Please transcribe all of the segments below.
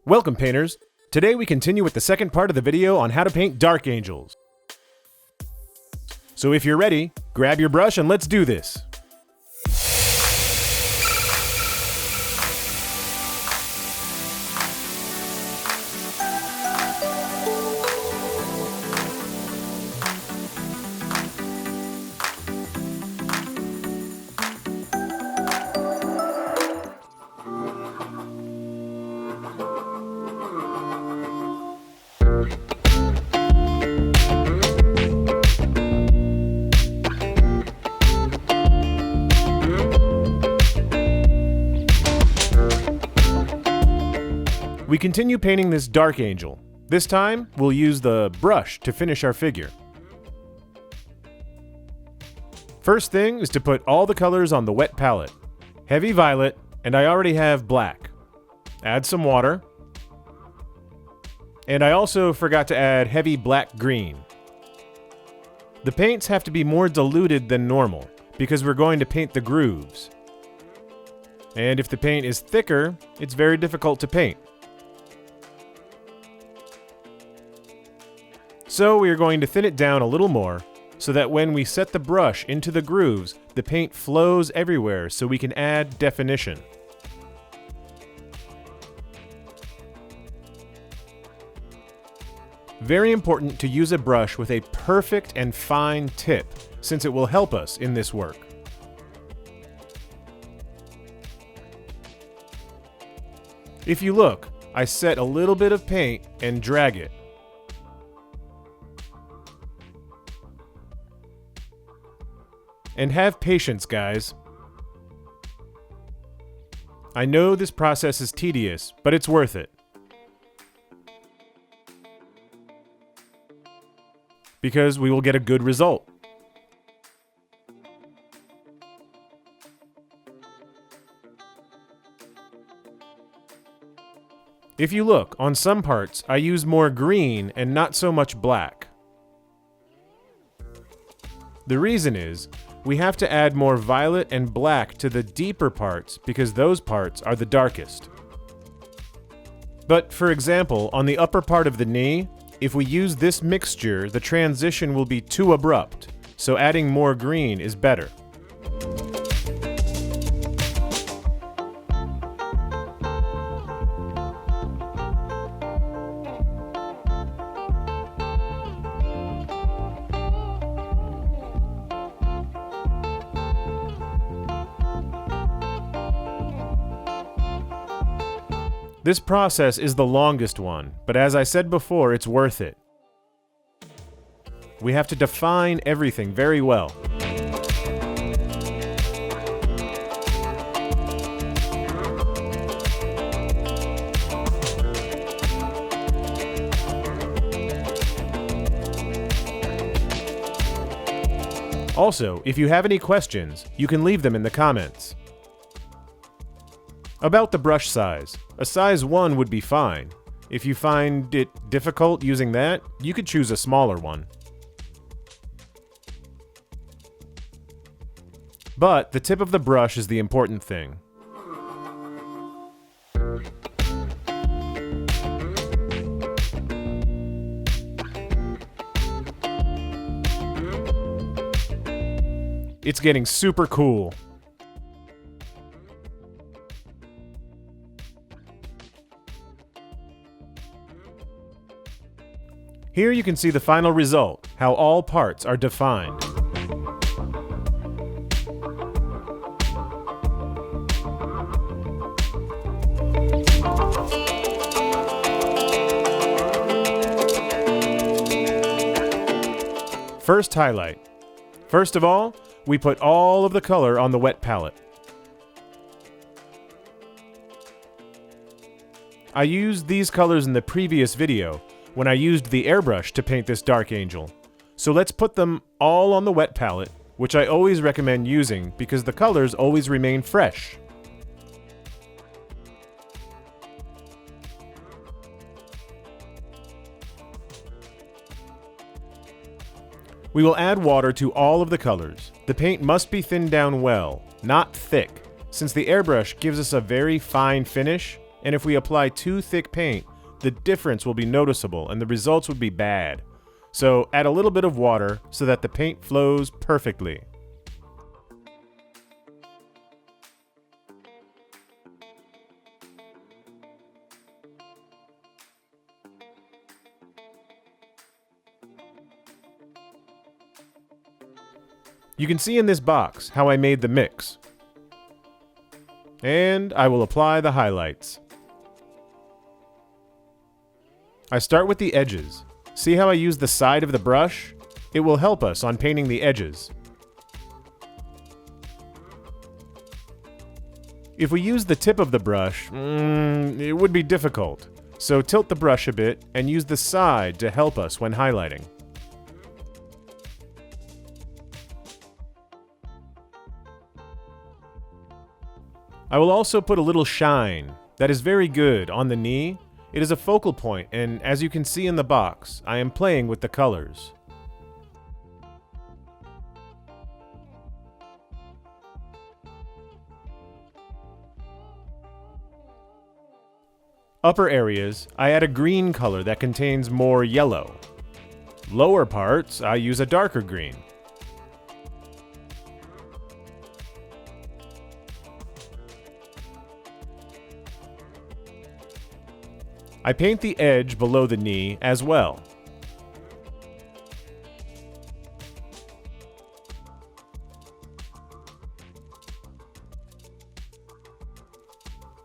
Welcome, painters! Today we continue with the second part of the video on how to paint dark angels. So if you're ready, grab your brush and let's do this! We continue painting this dark angel. This time, we'll use the brush to finish our figure. First thing is to put all the colors on the wet palette. Heavy violet, and I already have black. Add some water. And I also forgot to add heavy black green. The paints have to be more diluted than normal, because we're going to paint the grooves. And if the paint is thicker, it's very difficult to paint. So we are going to thin it down a little more, so that when we set the brush into the grooves, the paint flows everywhere so we can add definition. Very important to use a brush with a perfect and fine tip, since it will help us in this work. If you look, I set a little bit of paint and drag it. And have patience, guys. I know this process is tedious, but it's worth it. Because we will get a good result. If you look, on some parts, I use more green and not so much black. The reason is, we have to add more violet and black to the deeper parts because those parts are the darkest. But for example, on the upper part of the knee, if we use this mixture, the transition will be too abrupt, so adding more green is better. This process is the longest one, but as I said before, it's worth it. We have to define everything very well. Also, if you have any questions, you can leave them in the comments. About the brush size, a size 1 would be fine. If you find it difficult using that, you could choose a smaller one. But the tip of the brush is the important thing. It's getting super cool. Here you can see the final result, how all parts are defined. First highlight. First of all, we put all of the color on the wet palette. I used these colors in the previous video, when I used the airbrush to paint this dark angel. So let's put them all on the wet palette, which I always recommend using because the colors always remain fresh. We will add water to all of the colors. The paint must be thinned down well, not thick, since the airbrush gives us a very fine finish, and if we apply too thick paint, the difference will be noticeable and the results would be bad. So add a little bit of water so that the paint flows perfectly. You can see in this box how I made the mix. And I will apply the highlights. I start with the edges. See how I use the side of the brush? It will help us on painting the edges. If we use the tip of the brush, it would be difficult. So tilt the brush a bit and use the side to help us when highlighting. I will also put a little shine. That is very good on the knee. It is a focal point, and as you can see in the box, I am playing with the colors. Upper areas, I add a green color that contains more yellow. Lower parts, I use a darker green. I paint the edge below the knee as well.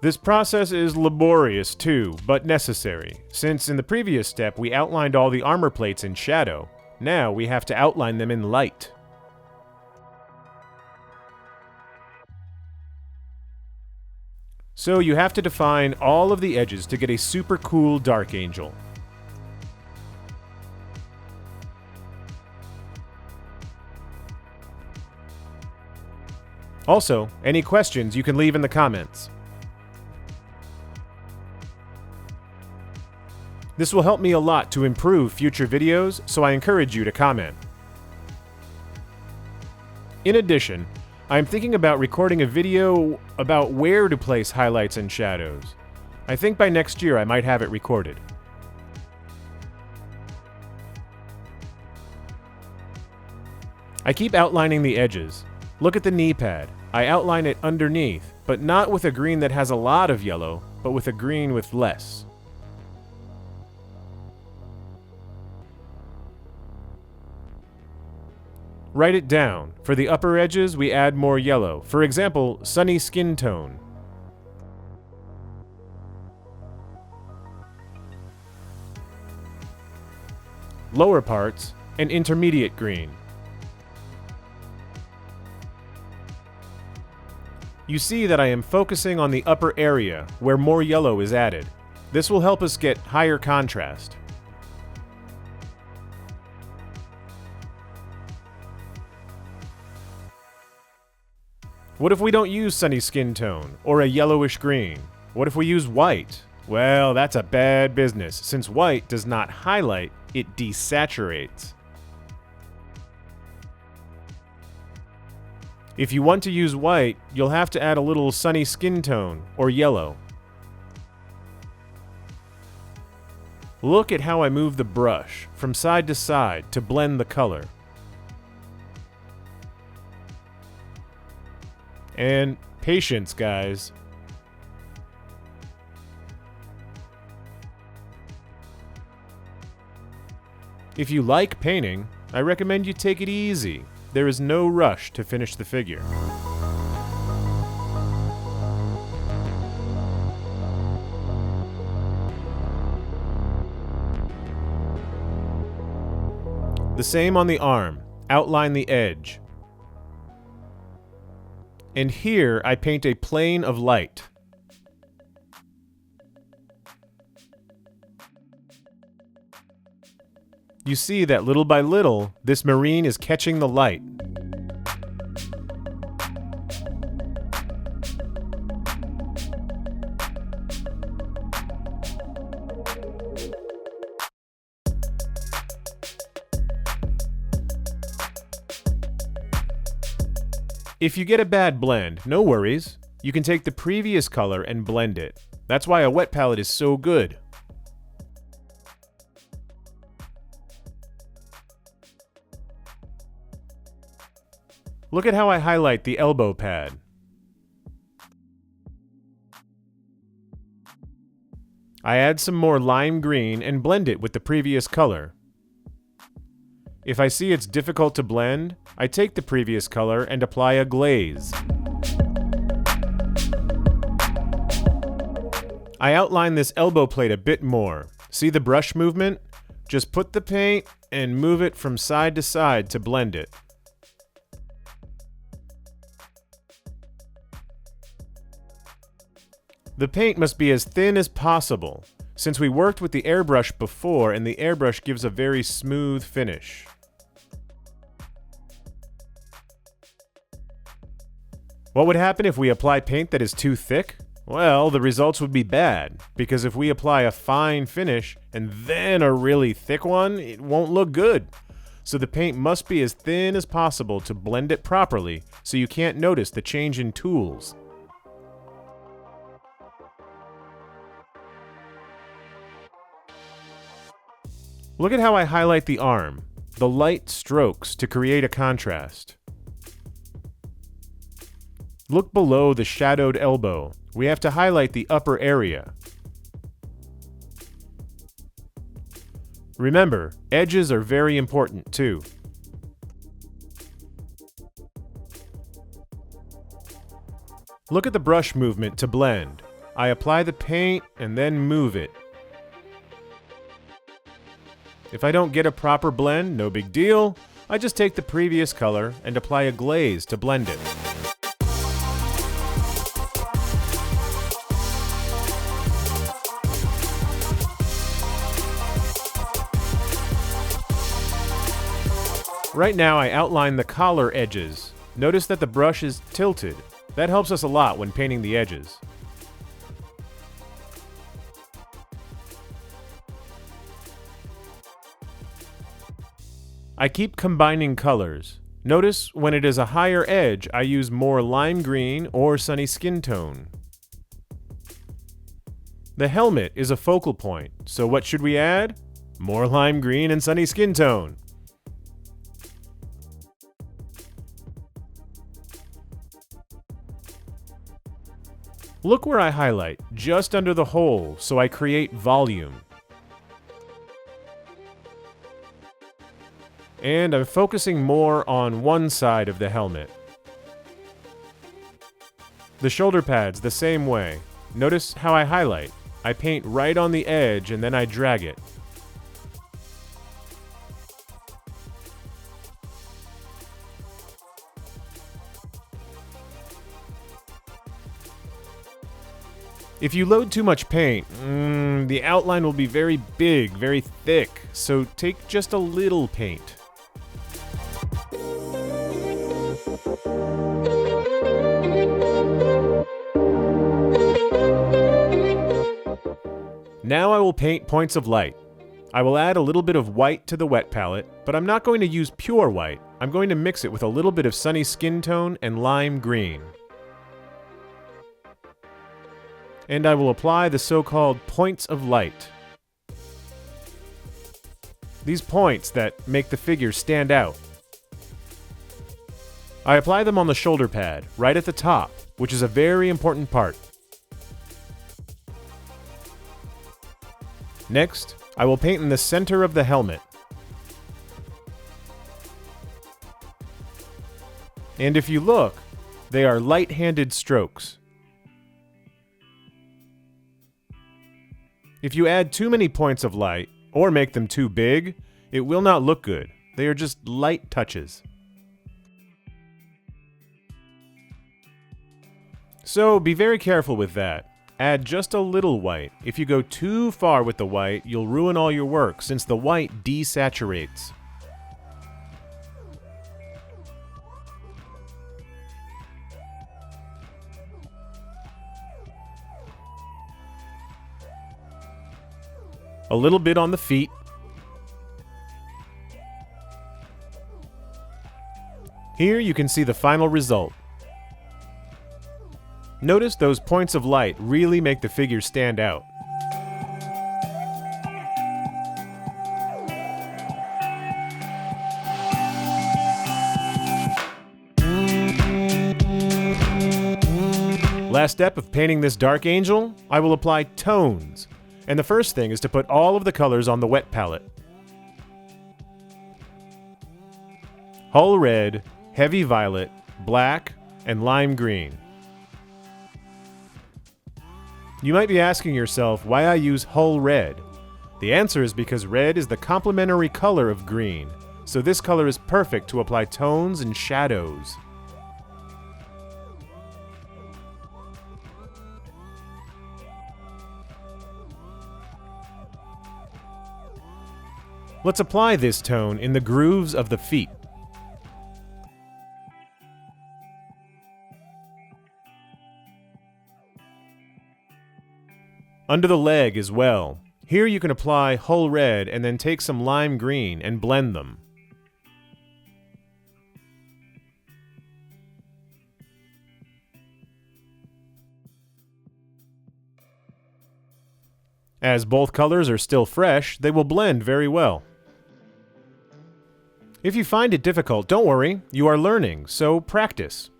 This process is laborious too, but necessary, since in the previous step we outlined all the armor plates in shadow. Now we have to outline them in light. So you have to define all of the edges to get a super cool Dark Angel. Also, any questions you can leave in the comments. This will help me a lot to improve future videos, so I encourage you to comment. In addition, I'm thinking about recording a video about where to place highlights and shadows. I think by next year I might have it recorded. I keep outlining the edges. Look at the knee pad. I outline it underneath, but not with a green that has a lot of yellow, but with a green with less. Write it down. For the upper edges, we add more yellow. For example, sunny skin tone. Lower parts, an intermediate green. You see that I am focusing on the upper area where more yellow is added. This will help us get higher contrast. What if we don't use sunny skin tone, or a yellowish green? What if we use white? Well, that's a bad business, since white does not highlight, it desaturates. If you want to use white, you'll have to add a little sunny skin tone, or yellow. Look at how I move the brush from side to side to blend the color. And patience, guys. If you like painting, I recommend you take it easy. There is no rush to finish the figure. The same on the arm. Outline the edge. And here I paint a plane of light. You see that little by little, this marine is catching the light. If you get a bad blend, no worries. You can take the previous color and blend it. That's why a wet palette is so good. Look at how I highlight the elbow pad. I add some more lime green and blend it with the previous color. If I see it's difficult to blend, I take the previous color and apply a glaze. I outline this elbow plate a bit more. See the brush movement? Just put the paint and move it from side to side to blend it. The paint must be as thin as possible, since we worked with the airbrush before and the airbrush gives a very smooth finish. What would happen if we apply paint that is too thick? Well, the results would be bad, because if we apply a fine finish and then a really thick one, it won't look good. So the paint must be as thin as possible to blend it properly, so you can't notice the change in tools. Look at how I highlight the arm, the light strokes to create a contrast. Look below the shadowed elbow. We have to highlight the upper area. Remember, edges are very important too. Look at the brush movement to blend. I apply the paint and then move it. If I don't get a proper blend, no big deal. I just take the previous color and apply a glaze to blend it. Right now I outline the collar edges. Notice that the brush is tilted. That helps us a lot when painting the edges. I keep combining colors. Notice when it is a higher edge, I use more lime green or sunny skin tone. The helmet is a focal point, so what should we add? More lime green and sunny skin tone. Look where I highlight, just under the hole, so I create volume. And I'm focusing more on one side of the helmet. The shoulder pads the same way. Notice how I highlight. I paint right on the edge and then I drag it. If you load too much paint, the outline will be very big, very thick, so take just a little paint. Now I will paint points of light. I will add a little bit of white to the wet palette, but I'm not going to use pure white. I'm going to mix it with a little bit of sunny skin tone and lime green. And I will apply the so-called points of light. These points that make the figure stand out. I apply them on the shoulder pad, right at the top, which is a very important part. Next, I will paint in the center of the helmet. And if you look, they are light-handed strokes. If you add too many points of light, or make them too big, it will not look good. They are just light touches. So be very careful with that. Add just a little white. If you go too far with the white, you'll ruin all your work since the white desaturates. A little bit on the feet. Here you can see the final result. Notice those points of light really make the figure stand out. Last step of painting this dark angel, I will apply tones. And the first thing is to put all of the colors on the wet palette. Hull red, heavy violet, black, and lime green. You might be asking yourself why I use hull red. The answer is because red is the complementary color of green, so this color is perfect to apply tones and shadows. Let's apply this tone in the grooves of the feet. Under the leg as well. Here you can apply hull red and then take some lime green and blend them. As both colors are still fresh, they will blend very well. If you find it difficult, don't worry, you are learning, so practice.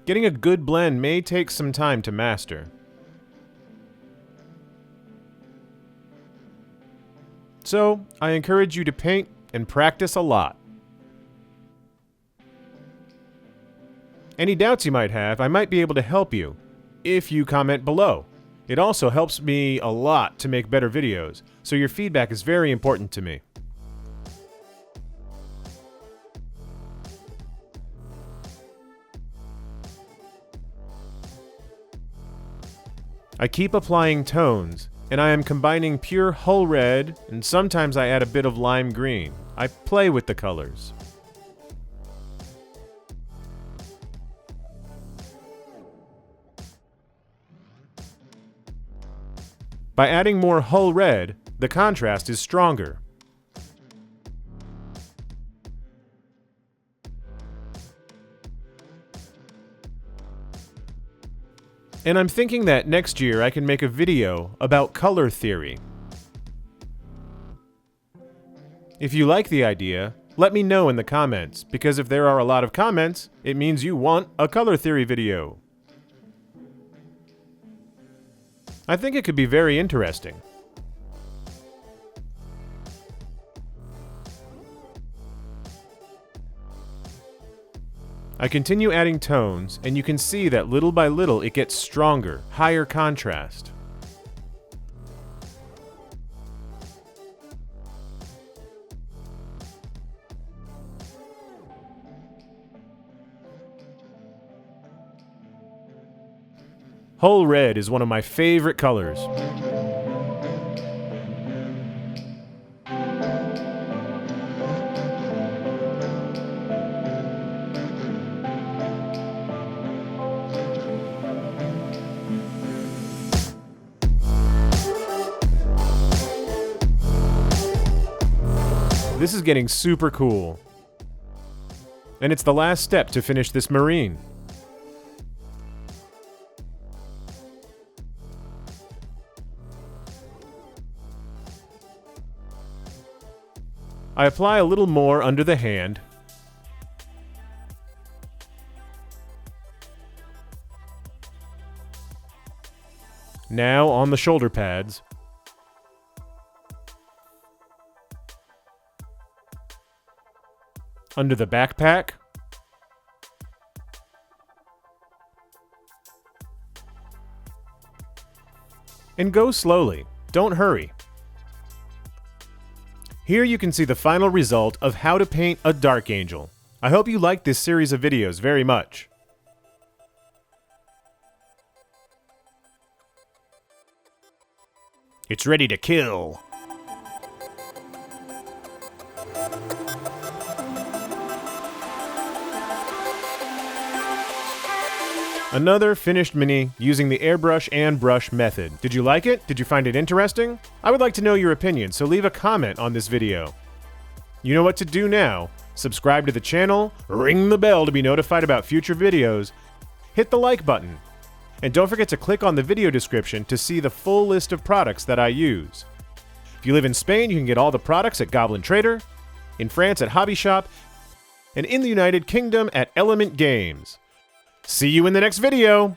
Getting a good blend may take some time to master. So, I encourage you to paint and practice a lot. Any doubts you might have, I might be able to help you if you comment below. It also helps me a lot to make better videos, so your feedback is very important to me. I keep applying tones, and I am combining pure hull red, and sometimes I add a bit of lime green. I play with the colors. By adding more hull red, the contrast is stronger. And I'm thinking that next year I can make a video about color theory. If you like the idea, let me know in the comments, because if there are a lot of comments, it means you want a color theory video. I think it could be very interesting. I continue adding tones, and you can see that little by little it gets stronger, higher contrast. Hull red is one of my favorite colors. This is getting super cool. And it's the last step to finish this marine. I apply a little more under the hand. Now on the shoulder pads. Under the backpack. And go slowly. Don't hurry. Here you can see the final result of how to paint a dark angel. I hope you liked this series of videos very much. It's ready to kill. Another finished mini using the airbrush and brush method. Did you like it? Did you find it interesting? I would like to know your opinion, so leave a comment on this video. You know what to do now. Subscribe to the channel, ring the bell to be notified about future videos, hit the like button. And don't forget to click on the video description to see the full list of products that I use. If you live in Spain, you can get all the products at Goblin Trader, in France at Hobby Shop, and in the United Kingdom at Element Games. See you in the next video!